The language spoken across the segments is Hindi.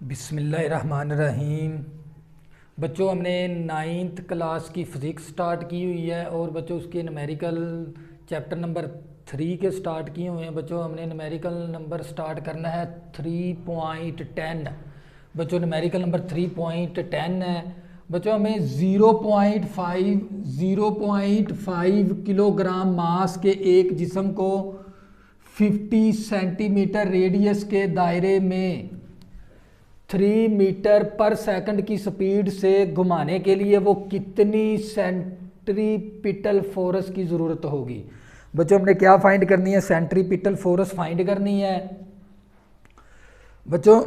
बिस्मिल्लाहिर्रहमानिर्रहीम। बच्चों, हमने नाइन्थ क्लास की फ़िज़िक्स स्टार्ट की हुई है और बच्चों उसके न्यूमेरिकल चैप्टर नंबर 3 के स्टार्ट किए हुए हैं। बच्चों हमने न्यूमेरिकल नंबर स्टार्ट करना है 3.10। बच्चों न्यूमेरिकल नंबर 3.10 है। बच्चों हमें 0.5 किलोग्राम मास के एक जिस्म को 50 सेंटीमीटर रेडियस के दायरे में 3 मीटर पर सेकंड की स्पीड से घुमाने के लिए वो कितनी सेंट्रीपिटल फोर्स की ज़रूरत होगी। बच्चों हमने क्या फाइंड करनी है? सेंट्रीपिटल फोर्स फाइंड करनी है। बच्चों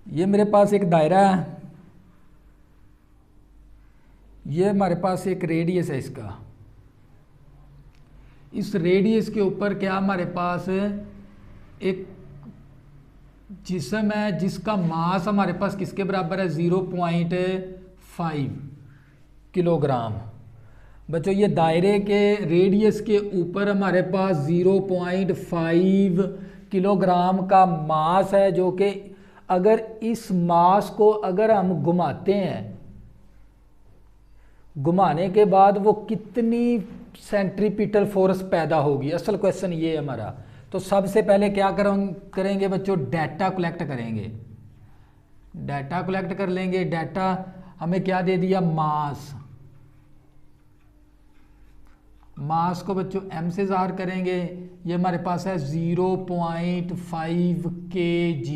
ये मेरे पास एक दायरा है, ये हमारे पास एक रेडियस है इसका। इस रेडियस के ऊपर क्या हमारे पास एक जिस्म है जिसका मास हमारे पास किसके बराबर है? 0.5 किलोग्राम। बच्चों ये दायरे के रेडियस के ऊपर हमारे पास 0.5 किलोग्राम का मास है, जो कि अगर इस मास को अगर हम घुमाते हैं, घुमाने के बाद वो कितनी सेंट्रीपिटल फोर्स पैदा होगी। असल क्वेश्चन ये है हमारा। तो सबसे पहले क्या करेंगे बच्चों? डाटा कलेक्ट करेंगे। डाटा कलेक्ट कर लेंगे। डाटा हमें क्या दे दिया? मास। मास को बच्चों m से ज़ाहिर करेंगे। ये हमारे पास है 0.5 kg,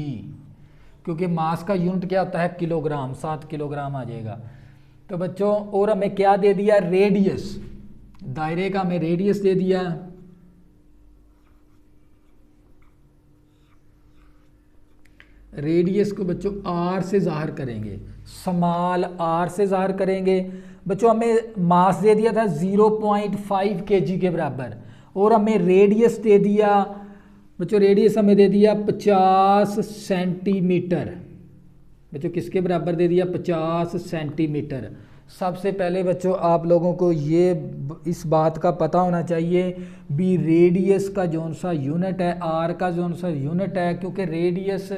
क्योंकि मास का यूनिट क्या होता है? किलोग्राम। 7 किलोग्राम आ जाएगा। तो बच्चों और हमें क्या दे दिया? रेडियस। दायरे का हमें रेडियस दे दिया। रेडियस को बच्चों r से ज़ाहिर करेंगे, स्मॉल r से ज़ाहिर करेंगे। बच्चों हमें मास दे दिया था 0.5 kg के बराबर, और हमें रेडियस दे दिया बच्चों, रेडियस हमें दे दिया 50 सेंटीमीटर। बच्चों किसके बराबर दे दिया? 50 सेंटीमीटर। सबसे पहले बच्चों आप लोगों को ये इस बात का पता होना चाहिए भी रेडियस का जौन सा यूनिट है, आर का जौन सा यूनिट है, क्योंकि रेडियस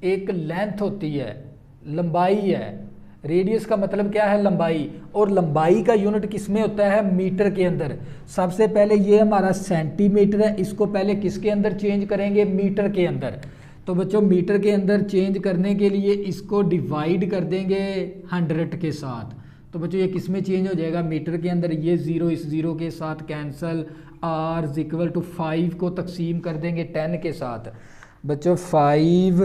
एक लेंथ होती है, लंबाई है। रेडियस का मतलब क्या है? लंबाई। और लंबाई का यूनिट किस में होता है? मीटर के अंदर। सबसे पहले ये हमारा सेंटीमीटर है, इसको पहले किसके अंदर चेंज करेंगे? मीटर के अंदर। तो बच्चों मीटर के अंदर चेंज करने के लिए इसको डिवाइड कर देंगे 100 के साथ। तो बच्चों ये किस में चेंज हो जाएगा? मीटर के अंदर। ये 0 इस 0 के साथ कैंसल। r = 5 को तकसीम कर देंगे 10 के साथ। बच्चों 5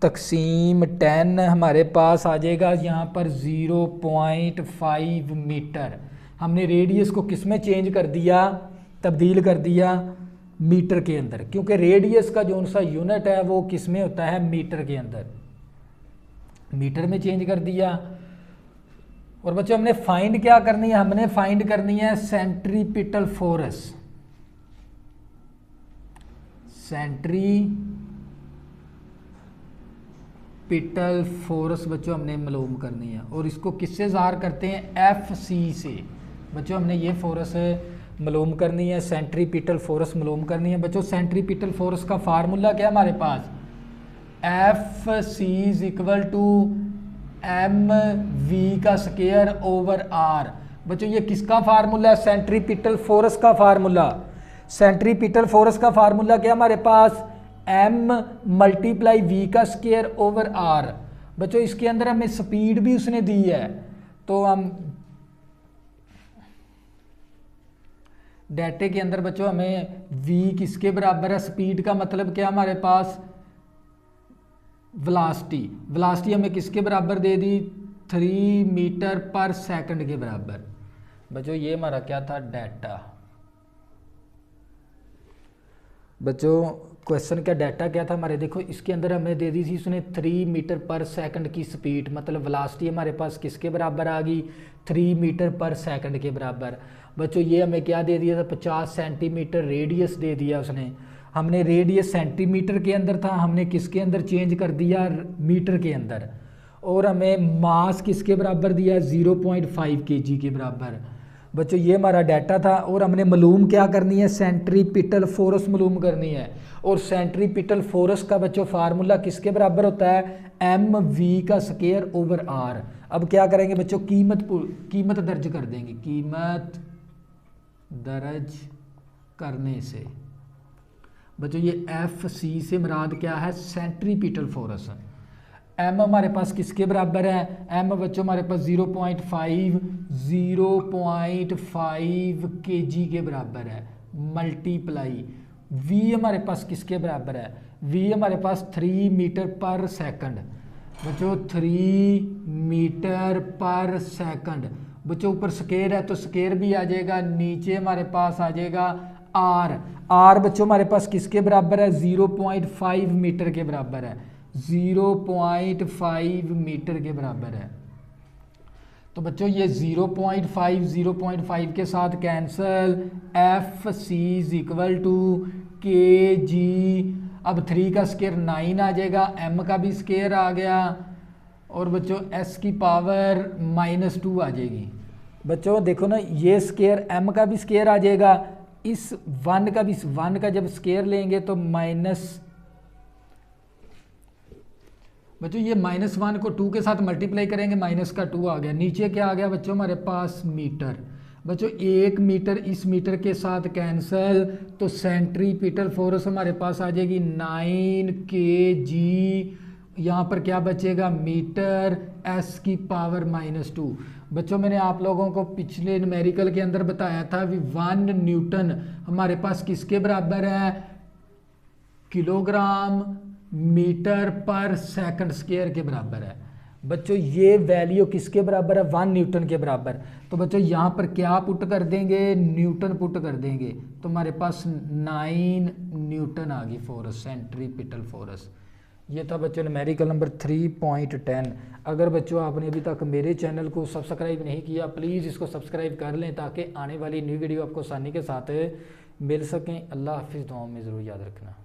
तकसीम 10 हमारे पास आ जाएगा यहाँ पर 0.5 मीटर। हमने रेडियस को किस में चेंज कर दिया? तब्दील कर दिया मीटर के अंदर, क्योंकि रेडियस का जो सा यूनिट है वो किस में होता है? मीटर के अंदर। मीटर में चेंज कर दिया। और बच्चों हमने फाइंड क्या करनी है? हमने फाइंड करनी है सेंट्रीपिटल फोर्स। सेंट्रीपिटल फोर्स बच्चों हमने मालूम करनी है, और इसको किससे ज़ाहिर करते हैं? FC से। बच्चों हमने ये फोर्स मालूम करनी है, सेंट्रीपिटल फोर्स मालूम करनी है। बच्चों सेंट्रीपिटल फोर्स का फार्मूला क्या है हमारे पास? FC = mv²/r। बच्चों ये किसका फार्मूला है? सेंट्रीपिटल फोर्स का फार्मूला। सेंट्रीपिटल फोर्स का फार्मूला क्या हमारे पास? m × v²/r। बच्चों इसके अंदर हमें स्पीड भी उसने दी है, तो हम डाटे के अंदर बच्चों हमें v किसके बराबर है? स्पीड का मतलब क्या हमारे पास? वेलोसिटी। वेलोसिटी हमें किसके बराबर दे दी? 3 मीटर पर सेकंड के बराबर। बच्चों ये हमारा क्या था? डाटा। बच्चों क्वेश्चन का डाटा क्या था हमारे? देखो इसके अंदर हमें दे दी थी उसने 3 मीटर पर सेकंड की स्पीड, मतलब वेलोसिटी हमारे पास किसके बराबर आ गई? 3 मीटर पर सेकंड के बराबर। बच्चों ये हमें क्या दे दिया था? 50 सेंटीमीटर रेडियस दे दिया उसने। हमने रेडियस सेंटीमीटर के अंदर था, हमने किसके अंदर चेंज कर दिया? मीटर के अंदर। और हमें मास किसके बराबर दिया? 0.5 kg के बराबर। बच्चों ये हमारा डाटा था और हमने मालूम क्या करनी है, सेंट्रीपिटल फोर्स मालूम करनी है। और सेंट्रीपिटल फोर्स का बच्चों फार्मूला किसके बराबर होता है, एम वी का स्क्वायर ओवर आर। अब क्या करेंगे बच्चों, कीमत दर्ज कर देंगे, कीमत दर्ज करने से बच्चों ये एफ सी से मुराद क्या है, सेंट्रीपिटल फोर्स। एम हमारे पास किसके बराबर है, एम बच्चों हमारे पास 0.5 kg के बराबर है, मल्टीप्लाई वी हमारे पास किसके बराबर है, वी हमारे पास 3 मीटर पर सेकंड बच्चों, 3 मीटर पर सेकंड बच्चों। ऊपर स्केयर है तो स्केयर भी आ जाएगा, नीचे हमारे पास आ जाएगा आर। आर बच्चों हमारे पास किसके बराबर है, 0.5 मीटर के बराबर है, 0.5 मीटर के बराबर है। तो बच्चों ये 0.5 के साथ cancel, f c is equal to k g. अब 3 का स्केयर 9 आ जाएगा, एम का भी स्केयर आ गया और बच्चों एस की पावर -2 आ जाएगी। बच्चों देखो ना, ये स्केयर एम का भी स्केयर आ जाएगा, इस 1 का भी, 1 का जब स्केयर लेंगे तो बच्चों ये -1 को 2 के साथ मल्टीप्लाई करेंगे, -2 आ गया। नीचे क्या आ गया बच्चों हमारे पास, मीटर। बच्चों 1 मीटर इस मीटर के साथ कैंसल, तो सेंट्रीपिटल फोर्स हमारे पास आ जाएगी 9 kg। यहाँ पर क्या बचेगा, मीटर, एस की पावर -2। बच्चों मैंने आप लोगों को पिछले न्यूमेरिकल के अंदर बताया था कि 1 न्यूटन हमारे पास किसके बराबर है, किलोग्राम मीटर पर सेकंड स्क्वायर के बराबर है। बच्चों ये वैल्यू किसके बराबर है, 1 न्यूटन के बराबर। तो बच्चों यहाँ पर क्या पुट कर देंगे, न्यूटन पुट कर देंगे, तो हमारे पास 9 न्यूटन आ गई फोर्स, सेंट्रीपिटल फोर्स। ये था बच्चों न्यूमेरिकल नंबर 3.10। अगर बच्चों आपने अभी तक मेरे चैनल को सब्सक्राइब नहीं किया, प्लीज़ इसको सब्सक्राइब कर लें ताकि आने वाली न्यू वीडियो आपको आसानी के साथ मिल सकें। अल्लाह हाफिज़, दुआओं में ज़रूर याद रखना।